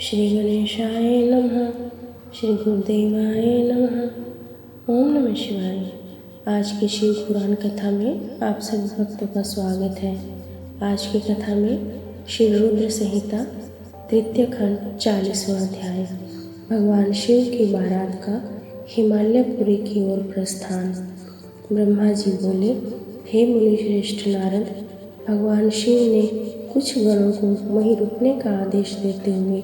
श्री गणेशाय नमः। श्री गुरुदेवाय नमः। ओम नमः शिवाय। आज की शिव पुराण कथा में आप सभी भक्तों का स्वागत है। आज की कथा में शिव रुद्र संहिता तृतीय खंड 40वां अध्याय। भगवान शिव की बारात का हिमालयपुरी की ओर प्रस्थान। ब्रह्मा जी बोले, हे मुनि श्रेष्ठ नारद, भगवान शिव ने कुछ गणों को वहीं रुकने का आदेश देते हुए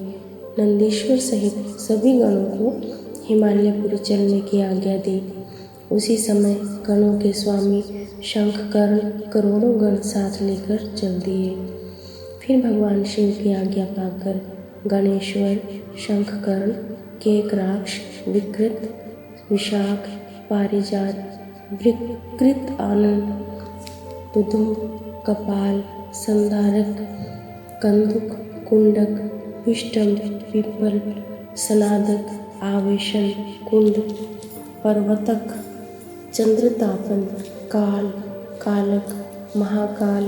नंदीश्वर सहित सभी गणों को हिमालयपुरी चलने की आज्ञा दी। उसी समय गणों के स्वामी शंखकर्ण करोड़ों गण साथ लेकर चल दिए। फिर भगवान शिव की आज्ञा पाकर गणेश्वर, शंखकर्ण, केकराक्ष, विकृत, विशाख, पारिजात, विकृत आनंद, दुदुम्ब, कपाल, संधारक, कंदुक, कुंडक, विष्टम, पीपल, सनादक, आवेशन, कुंड, पर्वतक, चंद्रतापन, काल, कालक, महाकाल,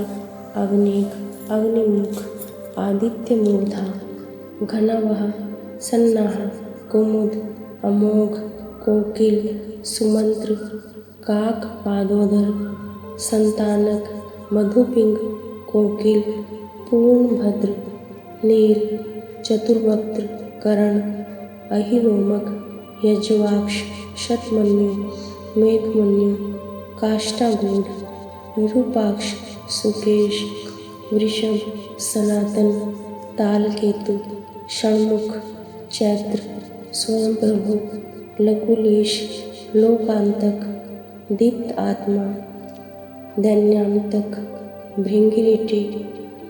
अग्निक, अग्निमुख, आदित्य मूर्धा, घनवह, सन्नाह, कुमुद, अमोघ, कोकिल, सुमंत्र, काक पादोदर, संतानक, मधुपिंग, कोकिल, पूर्णभद्र, नील, चतुर्वक्त्र, करण, अहिरोमक, यज्वाक्ष, शतमन्यु, मेघमन्यु, काष्ठागूढ़, विरूपाक्ष, सुकेश, वृषभ, सनातन, तालकेतु, षण्मुख, चैत्र, स्वयंप्रभु, लकुलीश, लोकांतक, दीप्त आत्मा, दैन्यांतक, भृंगिरिटी,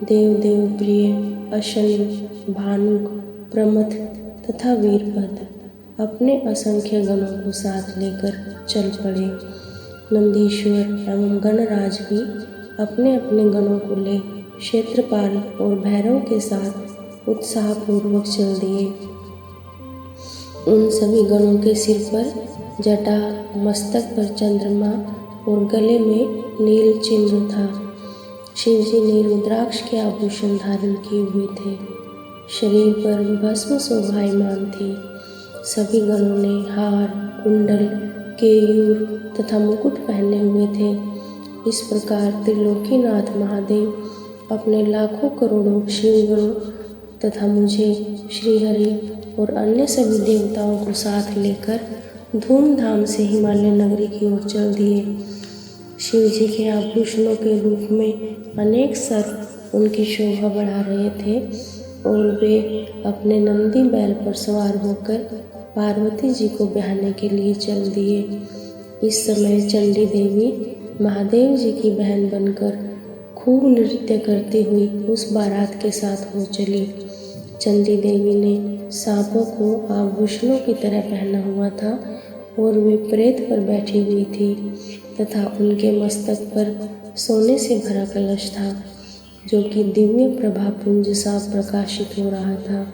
देवदेव प्रिय, अशनि, भानुक, प्रमथ तथा वीरभद्र अपने असंख्य गणों को साथ लेकर चल पड़े। नंदीश्वर एवं गणराज भी अपने अपने गणों को ले क्षेत्रपाल और भैरव के साथ उत्साहपूर्वक चल दिए। उन सभी गणों के सिर पर जटा, मस्तक पर चंद्रमा और गले में नील चिन्ह था। शिवजी ने रुद्राक्ष के आभूषण धारण किए हुए थे। शरीर पर भस्म शोभायमान थी। सभी गणों ने हार, कुंडल, केयूर तथा मुकुट पहने हुए थे। इस प्रकार त्रिलोकीनाथ महादेव अपने लाखों करोड़ों शिवगणों तथा मुझे, श्रीहरि और अन्य सभी देवताओं को साथ लेकर धूमधाम से हिमालय नगरी की ओर चल दिए। शिव जी के आभूषणों के रूप में अनेक सर्प उनकी शोभा बढ़ा रहे थे और वे अपने नंदी बैल पर सवार होकर पार्वती जी को ब्याहने के लिए चल दिए। इस समय चंडी देवी महादेव जी की बहन बनकर खूब नृत्य करती हुई उस बारात के साथ हो चली। चंडी देवी ने सांपों को आभूषणों की तरह पहना हुआ था और वे प्रेत पर बैठी हुई थी तथा उनके मस्तक पर सोने से भरा कलश था, जो कि दिव्य प्रभा पुंज सा प्रकाशित हो रहा था।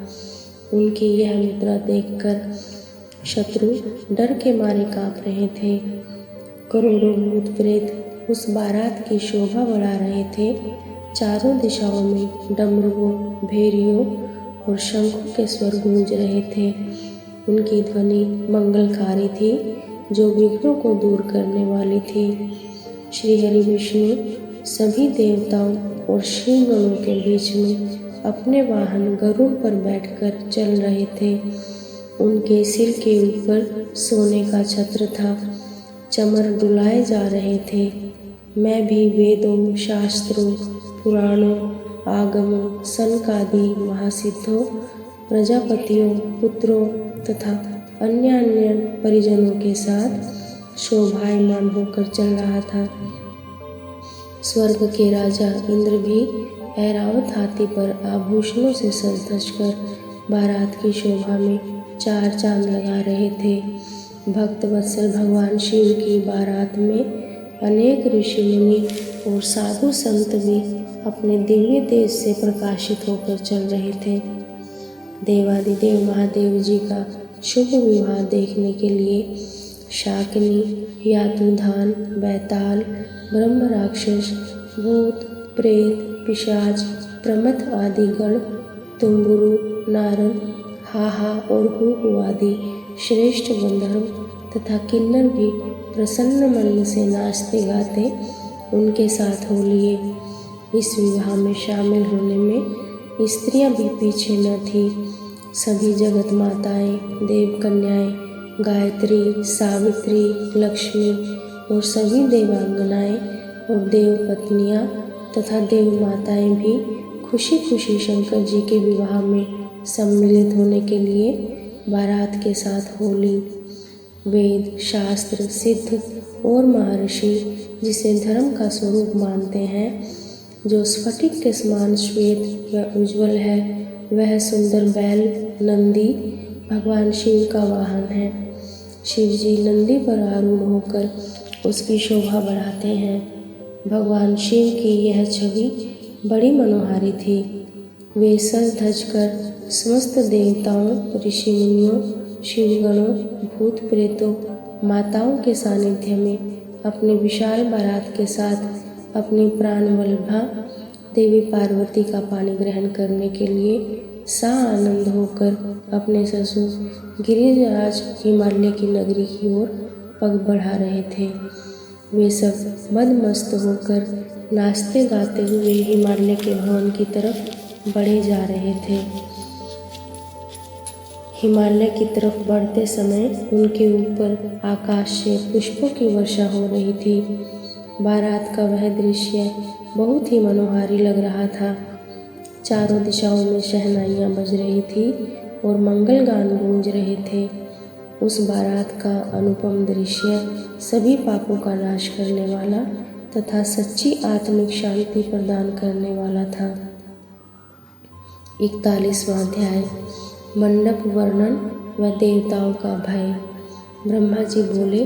उनकी यह मुद्रा देखकर शत्रु डर के मारे कांप रहे थे। करोड़ों भूत प्रेत उस बारात की शोभा बढ़ा रहे थे। चारों दिशाओं में डमरुओं, भेरियों और शंखों के स्वर गूंज रहे थे। उनकी ध्वनि मंगलकारी थी, जो विघ्नों को दूर करने वाली थी। श्रीहरि विष्णु सभी देवताओं और शिवगणों के बीच में अपने वाहन गरुड़ पर बैठकर चल रहे थे। उनके सिर के ऊपर सोने का छत्र था। चमर डुलाए जा रहे थे। मैं भी वेदों, शास्त्रों, पुराणों, आगमों, सनकादि महासिद्धों, प्रजापतियों, पुत्रों तथा अन्य परिजनों के साथ शोभायमान होकर चल रहा था। स्वर्ग के राजा इंद्र भी ऐरावत हाथी पर आभूषणों से सज धज कर बारात की शोभा में चार चांद लगा रहे थे। भक्त वत्सल भगवान शिव की बारात में अनेक ऋषि मुनि और साधु संत भी अपने दिव्य तेज से प्रकाशित होकर चल रहे थे। देवादिदेव महादेव जी का शुभ विवाह देखने के लिए शाकिनी, यातुधान, बैताल, ब्रह्म राक्षस, भूत, प्रेत, पिशाच, प्रमथ आदि गण, तुम्बुरु, नारद, हा हा और हु आदि श्रेष्ठ गंधर्व तथा किन्नर भी प्रसन्न मन से नाचते गाते उनके साथ हो लिए। इस विवाह में शामिल होने में स्त्रियां भी पीछे न थीं। सभी जगत माताएं, देव कन्याएं, गायत्री, सावित्री, लक्ष्मी और सभी देवांगनाएं और देव पत्नियां तथा देव माताएं भी खुशी खुशी शंकर जी के विवाह में सम्मिलित होने के लिए बारात के साथ हो ली। वेद, शास्त्र, सिद्ध और महर्षि जिसे धर्म का स्वरूप मानते हैं, जो स्फटिक के समान श्वेत व उज्ज्वल है, वह सुंदर बैल नंदी भगवान शिव का वाहन है। शिव जी नंदी पर आरूढ़ होकर उसकी शोभा बढ़ाते हैं। भगवान शिव की यह छवि बड़ी मनोहारी थी। वे सज धज कर समस्त देवताओं, ऋषि मुनियों, शिवगणों, भूत प्रेतों, माताओं के सानिध्य में अपनी विशाल बारात के साथ अपनी प्राण वल्लभा देवी पार्वती का पानी ग्रहण करने के लिए आनंद होकर अपने ससुर गिरिराज हिमालय की नगरी की ओर पग बढ़ा रहे थे। वे सब मदमस्त होकर नाचते गाते हुए हिमालय के भवन की तरफ बढ़े जा रहे थे। हिमालय की तरफ बढ़ते समय उनके ऊपर आकाश से पुष्पों की वर्षा हो रही थी। बारात का वह दृश्य बहुत ही मनोहारी लग रहा था। चारों दिशाओं में शहनाइयाँ बज रही थी और मंगल गान गूंज रहे थे। उस बारात का अनुपम दृश्य सभी पापों का नाश करने वाला तथा सच्ची आत्मिक शांति प्रदान करने वाला था। 41वां अध्याय मंडप वर्णन व देवताओं का भय। ब्रह्मा जी बोले,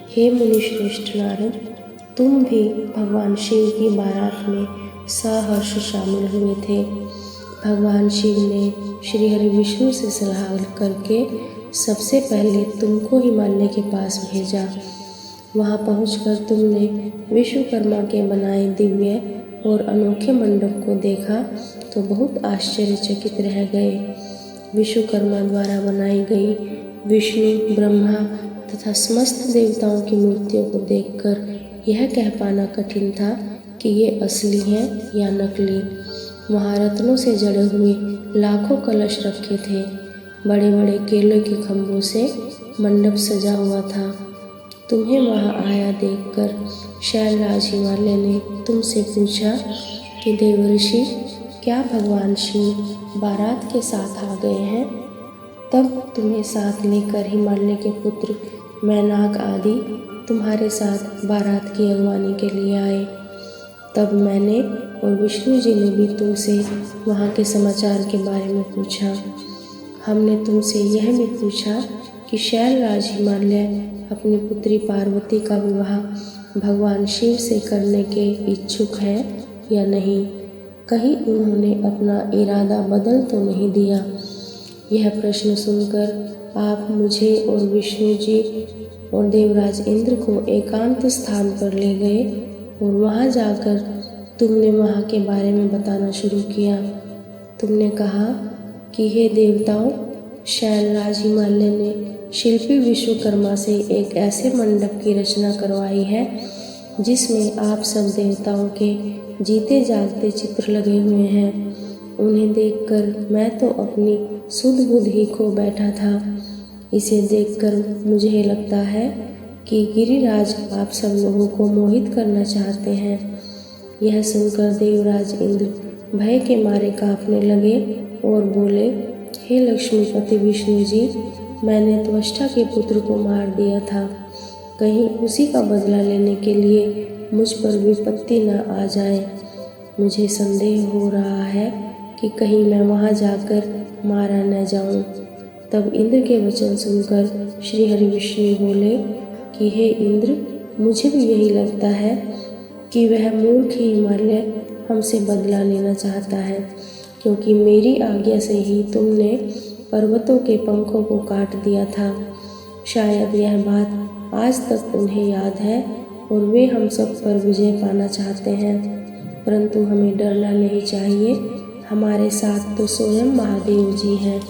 हे मुनिश्रेष्ठ नारद, तुम भी भगवान शिव की बारात में सहर्ष शामिल हुए थे। भगवान शिव ने श्री हरि विष्णु से सलाह करके सबसे पहले तुमको हिमालय के पास भेजा। वहां पहुंचकर तुमने विश्वकर्मा के बनाए दिव्य और अनोखे मंडप को देखा तो बहुत आश्चर्यचकित रह गए। विश्वकर्मा द्वारा बनाई गई विष्णु, ब्रह्मा तथा समस्त देवताओं की मूर्तियों को देखकर यह कह पाना कठिन था कि ये असली हैं या नकली। वहाँ रत्नों से जड़े हुए लाखों कलश रखे थे। बड़े बड़े केले के खम्भों से मंडप सजा हुआ था। तुम्हें वहाँ आया देखकर शैलराज हिमालय ने तुमसे पूछा कि देवर्षि, क्या भगवान शिव बारात के साथ आ गए हैं? तब तुम्हें साथ लेकर हिमालय के पुत्र मैनाक आदि तुम्हारे साथ बारात की अगवानी के लिए आए। तब मैंने और विष्णु जी ने भी तुमसे वहाँ के समाचार के बारे में पूछा। हमने तुमसे यह भी पूछा कि शैलराज हिमालय अपनी पुत्री पार्वती का विवाह भगवान शिव से करने के इच्छुक हैं या नहीं। कहीं उन्होंने अपना इरादा बदल तो नहीं दिया। यह प्रश्न सुनकर आप मुझे और विष्णु जी और देवराज इंद्र को एकांत स्थान पर ले गए और वहाँ जाकर तुमने वहाँ के बारे में बताना शुरू किया। तुमने कहा कि हे देवताओं, शैलराज हिमालय ने शिल्पी विश्वकर्मा से एक ऐसे मंडप की रचना करवाई है जिसमें आप सब देवताओं के जीते जागते चित्र लगे हुए हैं। उन्हें देखकर मैं तो अपनी सुध बुध ही खो बैठा था। इसे देखकर मुझे लगता है कि गिरिराज आप सब लोगों को मोहित करना चाहते हैं। यह सुनकर देवराज इंद्र भय के मारे कांपने लगे और बोले, हे लक्ष्मीपति विष्णु जी, मैंने त्वष्टा के पुत्र को मार दिया था। कहीं उसी का बदला लेने के लिए मुझ पर विपत्ति न आ जाए। मुझे संदेह हो रहा है कि कहीं मैं वहां जाकर मारा न जाऊं। तब इंद्र के वचन सुनकर श्री हरि विष्णु बोले कि हे इंद्र, मुझे भी यही लगता है कि वह मूर्ख हिमालय हमसे बदला लेना चाहता है, क्योंकि मेरी आज्ञा से ही तुमने पर्वतों के पंखों को काट दिया था। शायद यह बात आज तक उन्हें याद है और वे हम सब पर विजय पाना चाहते हैं, परंतु हमें डरना नहीं चाहिए। हमारे साथ तो स्वयं महादेव जी हैं।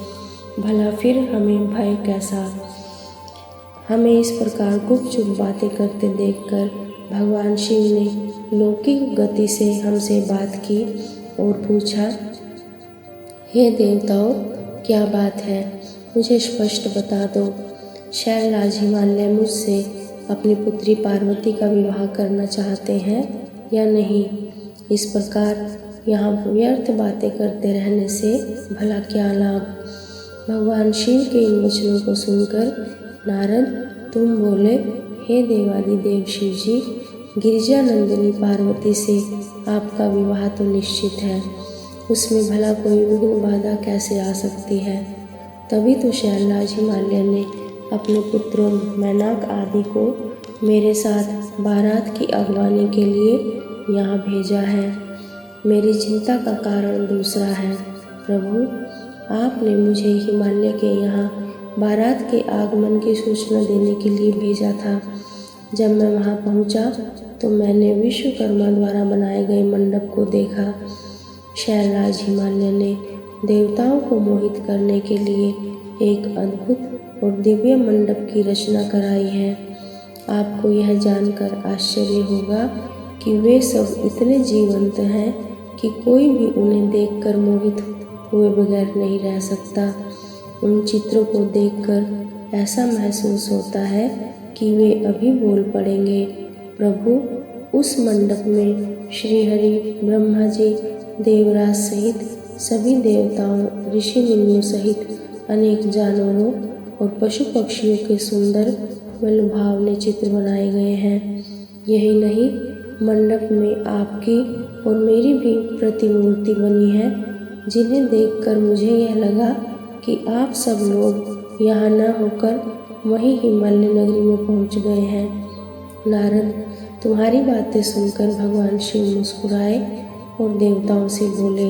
भला फिर हमें भय कैसा। हमें इस प्रकार गुपचुप बातें करते देखकर भगवान शिव ने लौकिक गति से हमसे बात की और पूछा, हे देवताओं, क्या बात है, मुझे स्पष्ट बता दो। शैलराज हिमालय मुझसे अपनी पुत्री पार्वती का विवाह करना चाहते हैं या नहीं। इस प्रकार यहाँ व्यर्थ बातें करते रहने से भला क्या लाभ। भगवान शिव के इन वचनों को सुनकर नारद तुम बोले, हे देवादिदेव शिव जी, गिरिजा नंदिनी पार्वती से आपका विवाह तो निश्चित है, उसमें भला कोई विघ्न बाधा कैसे आ सकती है। तभी तो शैलराज हिमालय ने अपने पुत्रों मैनाक आदि को मेरे साथ बारात की अगवानी के लिए यहाँ भेजा है। मेरी चिंता का कारण दूसरा है। प्रभु, आपने मुझे हिमालय के यहाँ बारात के आगमन की सूचना देने के लिए भेजा था। जब मैं वहाँ पहुँचा तो मैंने विश्वकर्मा द्वारा बनाए गए मंडप को देखा। शैलराज हिमालय ने देवताओं को मोहित करने के लिए एक अद्भुत और दिव्य मंडप की रचना कराई है। आपको यह जानकर आश्चर्य होगा कि वे सब इतने जीवंत हैं कि कोई भी उन्हें देखकर मोहित हुए बगैर नहीं रह सकता। उन चित्रों को देखकर ऐसा महसूस होता है कि वे अभी बोल पड़ेंगे। प्रभु, उस मंडप में श्रीहरि, ब्रह्मा जी, देवराज सहित सभी देवताओं, ऋषि मुनियों सहित अनेक जानवरों और पशु पक्षियों के सुंदर व लुभावने चित्र बनाए गए हैं। यही नहीं, मंडप में आपकी और मेरी भी प्रतिमूर्ति बनी है, जिन्हें देखकर मुझे यह लगा कि आप सब लोग यहाँ न होकर वहीं हिमालय नगरी में पहुँच गए हैं। नारद, तुम्हारी बातें सुनकर भगवान शिव मुस्कुराए और देवताओं से बोले,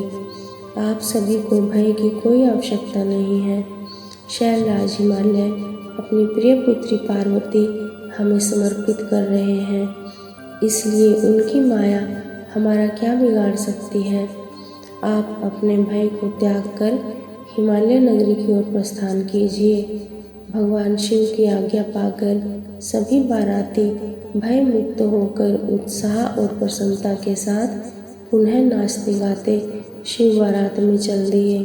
आप सभी को भय की कोई आवश्यकता नहीं है। शैलराज हिमालय अपनी प्रिय पुत्री पार्वती हमें समर्पित कर रहे हैं, इसलिए उनकी माया हमारा क्या बिगाड़ सकती है। आप अपने भय को त्याग कर हिमालय नगरी की ओर प्रस्थान कीजिए। भगवान शिव की आज्ञा पाकर सभी बाराती भय मुक्त होकर उत्साह और प्रसन्नता के साथ पुनः नाचते गाते शिव बारात में चल दिए।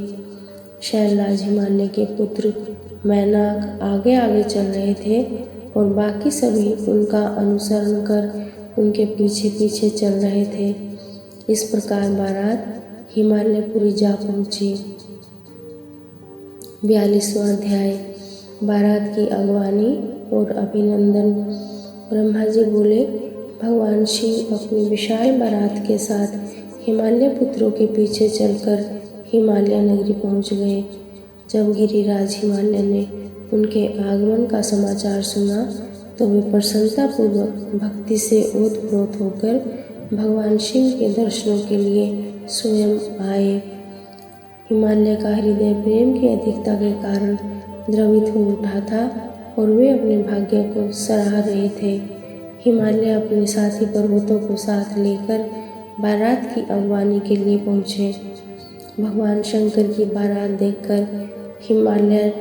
शैलराज हिमालय के पुत्र मैनाक आगे आगे चल रहे थे और बाकी सभी उनका अनुसरण कर उनके पीछे पीछे चल रहे थे। इस प्रकार बारात हिमालयपुरी जा पहुंची। 42वां अध्याय, बारात की अगवानी और अभिनंदन। ब्रह्मा जी बोले, भगवान शिव अपनी विशाल बारात के साथ हिमालय पुत्रों के पीछे चलकर हिमालय नगरी पहुंच गए। जब गिरिराज हिमालय ने उनके आगमन का समाचार सुना तो वे प्रसन्नतापूर्वक भक्ति से ओतप्रोत होकर भगवान शिव के दर्शनों के लिए स्वयं आए। हिमालय का हृदय प्रेम की अधिकता के कारण द्रवित हो उठा था और वे अपने भाग्य को सराह रहे थे। हिमालय अपने साथी पर्वतों को साथ लेकर बारात की अगवानी के लिए पहुँचे। भगवान शंकर की बारात देखकर हिमालय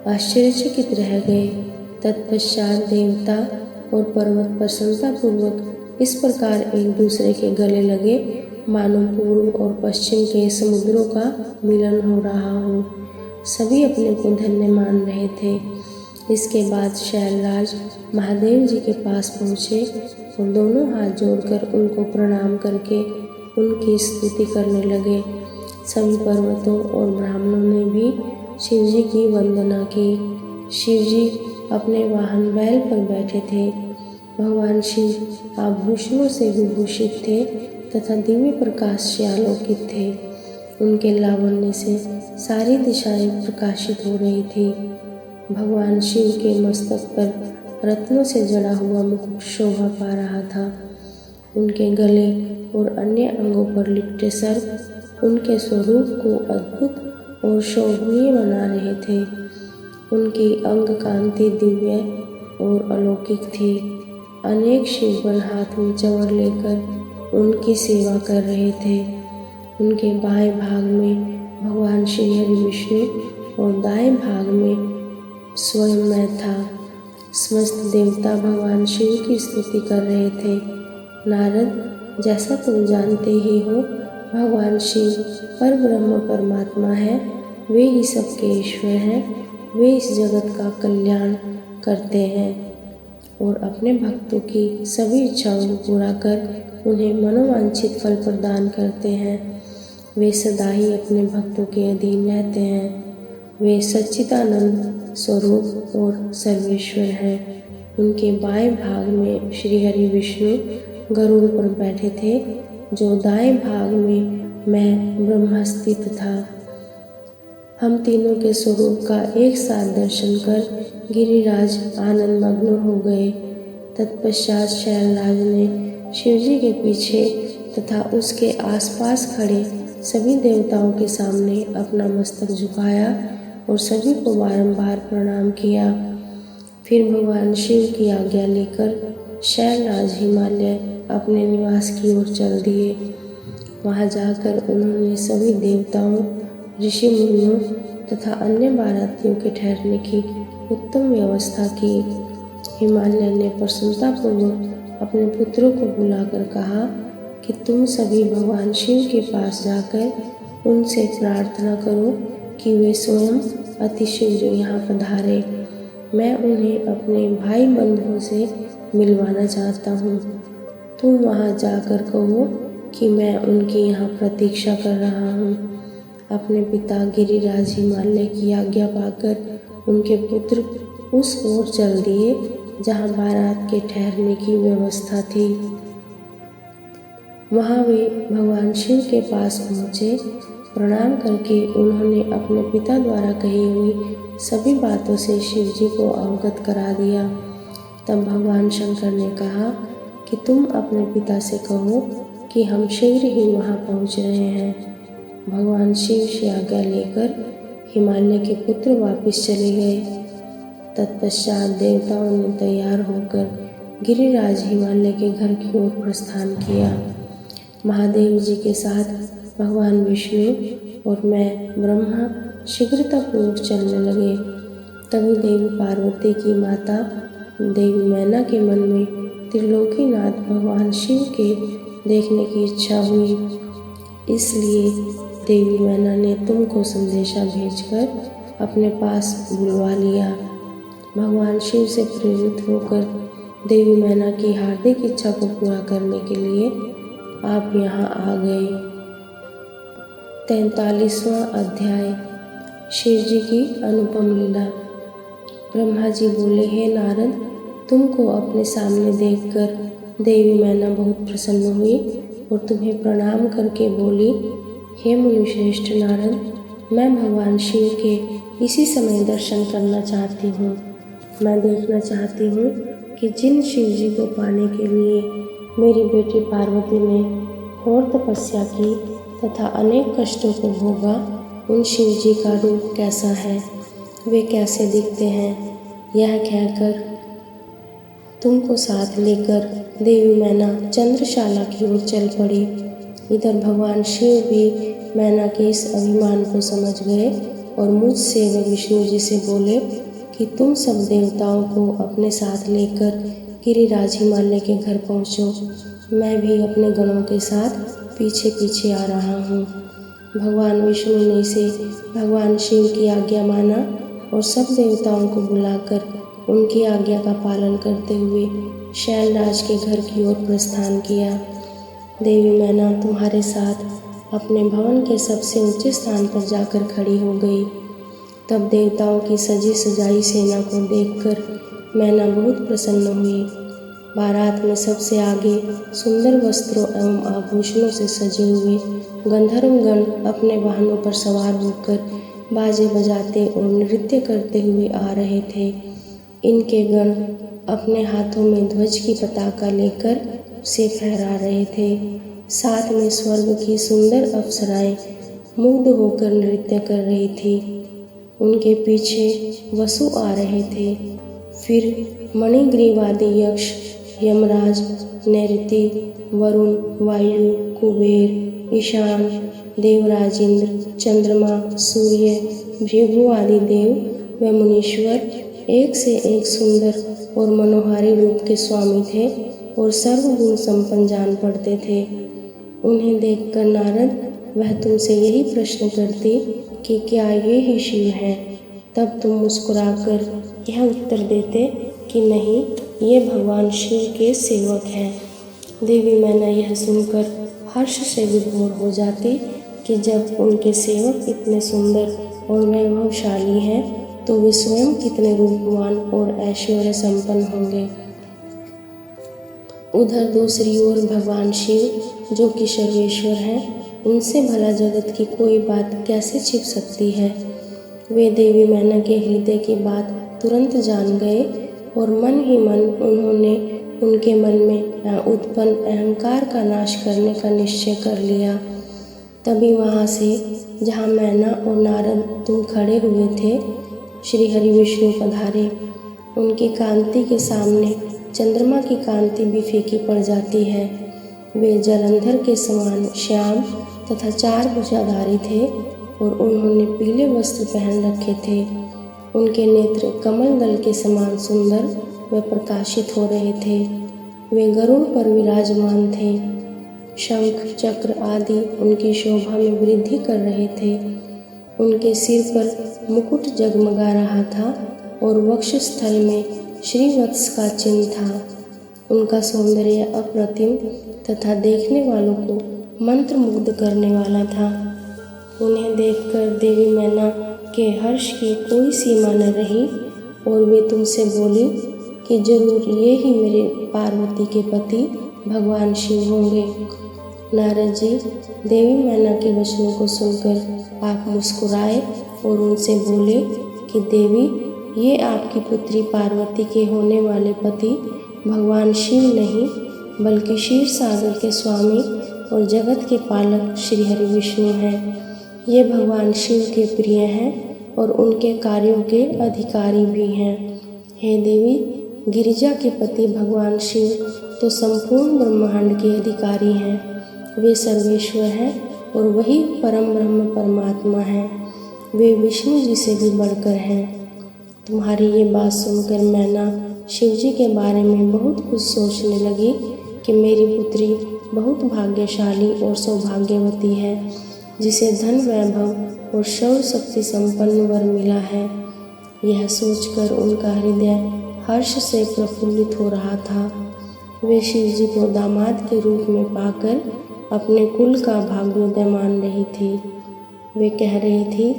आश्चर्यचकित रह गए। तत्पश्चात देवता और पर्वत प्रसन्नतापूर्वक इस प्रकार एक दूसरे के गले लगे मानो पूर्व और पश्चिम के समुद्रों का मिलन हो रहा हो। सभी अपने को धन्य मान रहे थे। इसके बाद शैलराज महादेव जी के पास पहुँचे और दोनों हाथ जोड़कर उनको प्रणाम करके उनकी स्तुति करने लगे। सभी पर्वतों और ब्राह्मणों ने भी शिव जी की वंदना की। शिव जी अपने वाहन बैल पर बैठे थे। भगवान शिव आभूषणों से विभूषित थे तथा दिव्य प्रकाश से आलोकित थे। उनके लावण्य से सारी दिशाएं प्रकाशित हो रही थी। भगवान शिव के मस्तक पर रत्नों से जड़ा हुआ मुकुट शोभा पा रहा था। उनके गले और अन्य अंगों पर लिपटे सर्प उनके स्वरूप को अद्भुत और शोभनीय बना रहे थे। उनकी अंग कांति दिव्य और अलौकिक थी। अनेक शिवगण हाथ में चंवर लेकर उनकी सेवा कर रहे थे। उनके बाएं भाग में भगवान श्री हरि विष्णु और दाएं भाग में स्वयं मैं था। समस्त देवता भगवान शिव की स्तुति कर रहे थे। नारद, जैसा तुम जानते ही हो, भगवान शिव परब्रह्म परमात्मा है। वे ही सबके ईश्वर हैं। वे इस जगत का कल्याण करते हैं और अपने भक्तों की सभी इच्छाओं को पूरा कर उन्हें मनोवांछित फल प्रदान करते हैं। वे सदा ही अपने भक्तों के अधीन रहते हैं। वे सच्चिदानंद स्वरूप और सर्वेश्वर हैं। उनके बाएं भाग में श्री हरि विष्णु गरुड़ पर बैठे थे, जो दाएं भाग में मैं ब्रह्मा स्थित था। हम तीनों के स्वरूप का एक साथ दर्शन कर गिरिराज आनंद मग्न हो गए। तत्पश्चात शैलराज ने शिवजी के पीछे तथा उसके आसपास खड़े सभी देवताओं के सामने अपना मस्तक झुकाया और सभी को बारंबार प्रणाम किया। फिर भगवान शिव की आज्ञा लेकर शैलराज हिमालय अपने निवास की ओर चल दिए। वहां जाकर उन्होंने सभी देवताओं, ऋषि मुनियों तथा अन्य बारातियों के ठहरने की उत्तम व्यवस्था की। हिमालय ने प्रसन्नतापूर्वक अपने पुत्रों को बुलाकर कहा कि तुम सभी भगवान शिव के पास जाकर उनसे प्रार्थना करो कि वे स्वयं अति शीघ्र यहाँ पधारे। मैं उन्हें अपने भाई बंधुओं से मिलवाना चाहता हूँ। तुम वहाँ जाकर कहो कि मैं उनकी यहाँ प्रतीक्षा कर रहा हूँ। अपने पिता गिरिराज हिमालय की आज्ञा पाकर उनके पुत्र उस ओर चल दिए जहाँ बारात के ठहरने की व्यवस्था थी। वहाँ वे भगवान शिव के पास पहुँचे। प्रणाम करके उन्होंने अपने पिता द्वारा कही हुई सभी बातों से शिव जी को अवगत करा दिया। तब भगवान शंकर ने कहा कि तुम अपने पिता से कहो कि हम शीघ्र ही वहाँ पहुँच रहे हैं। भगवान शिव से आज्ञा लेकर हिमालय के पुत्र वापस चले गए। तत्पश्चात देवताओं ने तैयार होकर गिरिराज हिमालय के घर की ओर प्रस्थान किया। महादेव जी के साथ भगवान विष्णु और मैं ब्रह्मा शीघ्रतापूर्वक चलने लगे। तभी देवी पार्वती की माता देवी मैना के मन में त्रिलोकीनाथ भगवान शिव के देखने की इच्छा हुई। इसलिए देवी मैना ने तुमको संदेशा भेजकर अपने पास बुलवा लिया। भगवान शिव से प्रेरित होकर देवी मैना की हार्दिक इच्छा को पूरा करने के लिए आप यहाँ आ गए। 43वां अध्याय शिव जी की अनुपम लीला। ब्रह्मा जी बोले, हे नारद, तुमको अपने सामने देखकर देवी मैना बहुत प्रसन्न हुई और तुम्हें प्रणाम करके बोली, हे मुनिश्रेष्ठ नारद, मैं भगवान शिव के इसी समय दर्शन करना चाहती हूँ। मैं देखना चाहती हूँ कि जिन शिव जी को पाने के लिए मेरी बेटी पार्वती ने घोर तपस्या की तथा अनेक कष्टों को भोगा, उन शिव जी का रूप कैसा है, वे कैसे दिखते हैं। यह कहकर तुमको साथ लेकर देवी मैना चंद्रशाला की ओर चल पड़ी। इधर भगवान शिव भी मैना के इस अभिमान को समझ गए और मुझसे व विष्णु जी से बोले कि तुम सब देवताओं को अपने साथ लेकर गिरिराज हिमालय के घर पहुँचो। मैं भी अपने गणों के साथ पीछे पीछे आ रहा हूँ। भगवान विष्णु ने इसे भगवान शिव की आज्ञा माना और सब देवताओं को बुलाकर उनकी आज्ञा का पालन करते हुए शैलराज के घर की ओर प्रस्थान किया। देवी मैना तुम्हारे साथ अपने भवन के सबसे ऊंचे स्थान पर जाकर खड़ी हो गई। तब देवताओं की सजी सजाई सेना को देखकर मैना बहुत प्रसन्न हुई। बारात में सबसे आगे सुंदर वस्त्रों एवं आभूषणों से सजे हुए गंधर्वगण अपने वाहनों पर सवार होकर बाजे बजाते और नृत्य करते हुए आ रहे थे। इनके गण अपने हाथों में ध्वज की पताका लेकर उसे फहरा रहे थे। साथ में स्वर्ग की सुंदर अप्सराएं मुग्ध होकर नृत्य कर रही थी। उनके पीछे वसु आ रहे थे। फिर मणिग्रीवादी यक्ष, यमराज, नैऋति, वरुण, वायु, कुबेर, ईशान, देवराजेंद्र, चंद्रमा, सूर्य, भृगु आदि देव व मुनीश्वर एक से एक सुंदर और मनोहारी रूप के स्वामी थे और सर्वगुण संपन्न जान पड़ते थे। उन्हें देखकर नारद वह तुमसे यही प्रश्न करती कि क्या ये ही शिव हैं? तब तुम मुस्कुराकर यह उत्तर देते कि नहीं, ये भगवान शिव के सेवक हैं। देवी मैना यह सुनकर हर्ष से विभोर हो जाती कि जब उनके सेवक इतने सुंदर और वैभवशाली हैं तो वे स्वयं कितने रूपवान और ऐश्वर्य संपन्न होंगे। उधर दूसरी ओर भगवान शिव जो कि सर्वेश्वर हैं, उनसे भला जगत की कोई बात कैसे छिप सकती है। वे देवी मैना के हृदय की बात तुरंत जान गए और मन ही मन उन्होंने उनके मन में उत्पन्न अहंकार का नाश करने का निश्चय कर लिया। तभी वहाँ से जहाँ मैना और नारद तुम खड़े हुए थे, श्री हरि विष्णु पधारे। उनकी कांति के सामने चंद्रमा की कांति भी फीकी पड़ जाती है। वे जलंधर के समान श्याम तथा 4 भुजाधारी थे और उन्होंने पीले वस्त्र पहन रखे थे। उनके नेत्र कमल दल के समान सुंदर व प्रकाशित हो रहे थे। वे गरुड़ पर विराजमान थे। शंख, चक्र आदि उनकी शोभा में वृद्धि कर रहे थे। उनके सिर पर मुकुट जगमगा रहा था और वक्षस्थल में श्रीवत्स का चिन्ह था। उनका सौंदर्य अप्रतिम तथा देखने वालों को मंत्रमुग्ध करने वाला था। उन्हें देखकर देवी मैना के हर्ष की कोई सीमा न रही और वे तुमसे बोली कि जरूर ये ही मेरे पार्वती के पति भगवान शिव होंगे। नारद जी, देवी मैना के वचनों को सुनकर आप मुस्कुराए और उनसे बोले कि देवी, ये आपकी पुत्री पार्वती के होने वाले पति भगवान शिव नहीं बल्कि क्षीर सागर के स्वामी और जगत के पालक श्री हरि विष्णु हैं। ये भगवान शिव के प्रिय हैं और उनके कार्यों के अधिकारी भी हैं। हे देवी, गिरिजा के पति भगवान शिव तो संपूर्ण ब्रह्मांड के अधिकारी हैं। वे सर्वेश्वर हैं और वही परम ब्रह्म परमात्मा हैं। वे विष्णु जी से भी बढ़कर हैं। तुम्हारी ये बात सुनकर मैना शिव जी के बारे में बहुत कुछ सोचने लगी कि मेरी पुत्री बहुत भाग्यशाली और सौभाग्यवती है, जिसे धन, वैभव और शौर्य शक्ति संपन्न वर मिला है। यह सोचकर उनका हृदय हर्ष से प्रफुल्लित हो रहा था। वे शिव जी को दामाद के रूप में पाकर अपने कुल का भाग्योदय मान रही थी। वे कह रही थी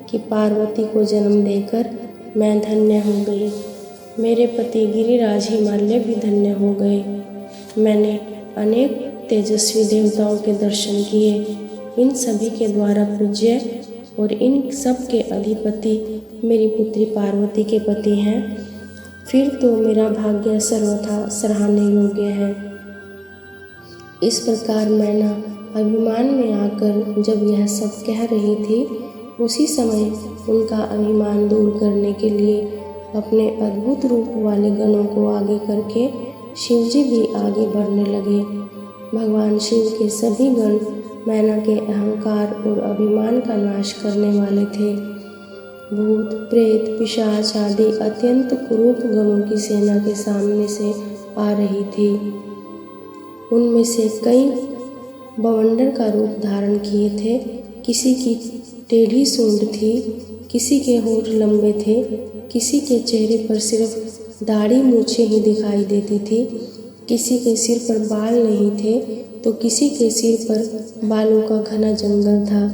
कि पार्वती को जन्म देकर मैं धन्य हो गई। मेरे पति गिरिराज हिमालय भी धन्य हो गए। मैंने अनेक तेजस्वी देवताओं के दर्शन किए। इन सभी के द्वारा पूज्य और इन सब के अधिपति मेरी पुत्री पार्वती के पति हैं। फिर तो मेरा भाग्य सर्वथा सराहने योग्य है। इस प्रकार मैना अभिमान में आकर जब यह सब कह रही थी, उसी समय उनका अभिमान दूर करने के लिए अपने अद्भुत रूप वाले गणों को आगे करके शिवजी भी आगे बढ़ने लगे। भगवान शिव के सभी गण मैना के अहंकार और अभिमान का नाश करने वाले थे। भूत, प्रेत, पिशाच आदि अत्यंत कुरूप गणों की सेना के सामने से आ रही थी। उनमें से कई बवंडर का रूप धारण किए थे। किसी की टेढ़ी सूंड थी, किसी के होंठ लंबे थे, किसी के चेहरे पर सिर्फ दाढ़ी मूछें ही दिखाई देती थी, किसी के सिर पर बाल नहीं थे तो किसी के सिर पर बालों का घना जंगल था,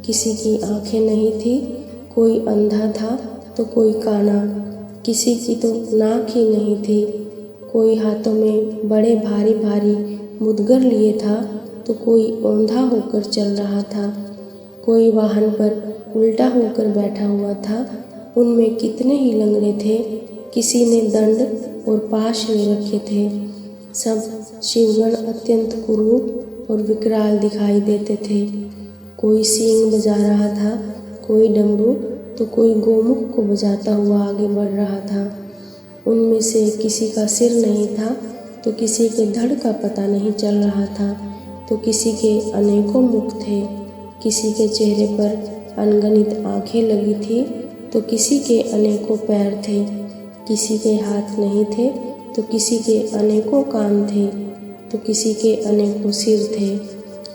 किसी की आंखें नहीं थी, कोई अंधा था तो कोई काना, किसी की तो नाक ही नहीं थी, कोई हाथों में बड़े भारी भारी मुदगर लिए था तो कोई औंधा होकर चल रहा था, कोई वाहन पर उल्टा होकर बैठा हुआ था। उनमें कितने ही लंगड़े थे, किसी ने दंड और पाश ले रखे थे। सब शिवगण अत्यंत कुरूप और विकराल दिखाई देते थे। कोई सींग बजा रहा था, कोई डमरू तो कोई गोमुख को बजाता हुआ आगे बढ़ रहा था। उनमें से किसी का सिर नहीं था तो किसी के धड़ का पता नहीं चल रहा था, तो किसी के अनेकों मुख थे। किसी के चेहरे पर अनगिनत आंखें लगी थी, तो किसी के अनेकों पैर थे। किसी के हाथ नहीं थे, तो किसी के अनेकों कान थे, तो किसी के अनेकों सिर थे।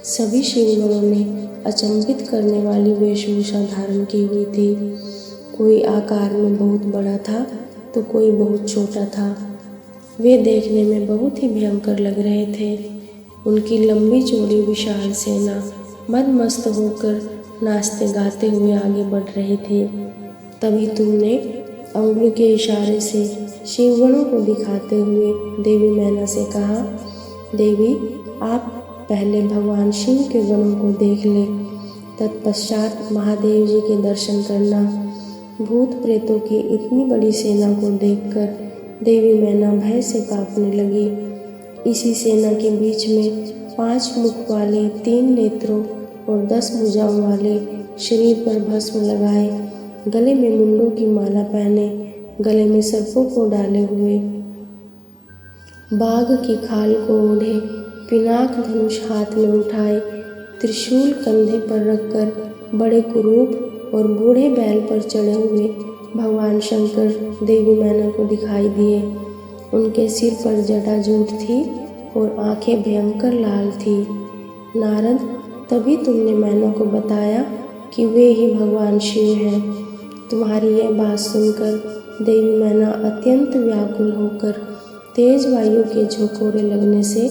सभी शिवगणों ने अचंभित करने वाली वेशभूषा धारण की हुई थी। कोई आकार में बहुत बड़ा था, तो कोई बहुत छोटा था। वे देखने में बहुत ही भयंकर लग रहे थे। उनकी लंबी चौड़ी विशाल सेना मदमस्त होकर नाचते गाते हुए आगे बढ़ रहे थे। तभी तुमने अंगुली के इशारे से शिवगणों को दिखाते हुए देवी मैना से कहा, देवी आप पहले भगवान शिव के गणों को देख ले, तत्पश्चात महादेव जी के दर्शन करना। भूत प्रेतों की इतनी बड़ी सेना को देखकर देवी मैना भय से कांपने लगी। इसी सेना के बीच में 5 मुख वाले, 3 नेत्रों और 10 भुजाओं वाले, शरीर पर भस्म लगाए, गले में मुंडों की माला पहने, गले में सर्पों को डाले हुए, बाघ की खाल को ओढ़े, पिनाक धनुष हाथ में उठाए, त्रिशूल कंधे पर रखकर बड़े कुरूप और बूढ़े बैल पर चढ़े हुए भगवान शंकर देवी मैना को दिखाई दिए। उनके सिर पर जटाजूट थी और आंखें भयंकर लाल थी। नारद, तभी तुमने मैना को बताया कि वे ही भगवान शिव हैं। तुम्हारी यह बात सुनकर देवी मैना अत्यंत व्याकुल होकर तेज वायु के झोंकोरे लगने से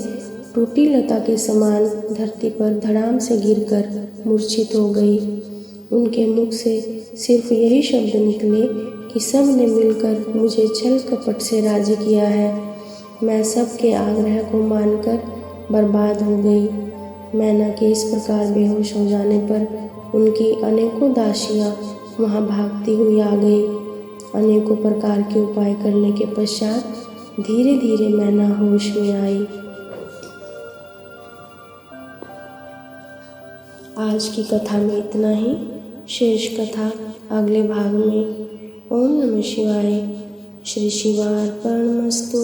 टूटी लता के समान धरती पर धड़ाम से गिरकर मूर्छित हो गई। उनके मुख से सिर्फ यही शब्द निकले कि सब ने मिलकर मुझे छल कपट से राजी किया है। मैं सबके आग्रह को मानकर बर्बाद हो गई। मैना के इस प्रकार बेहोश हो जाने पर उनकी अनेकों दासियाँ वहाँ भागती हुई आ गई। अनेकों प्रकार के उपाय करने के पश्चात धीरे धीरे मैना होश में आई। आज की कथा में इतना ही। शेष कथा अगले भाग में। ओम नमः शिवाय। श्री शिवार्पणमस्तु।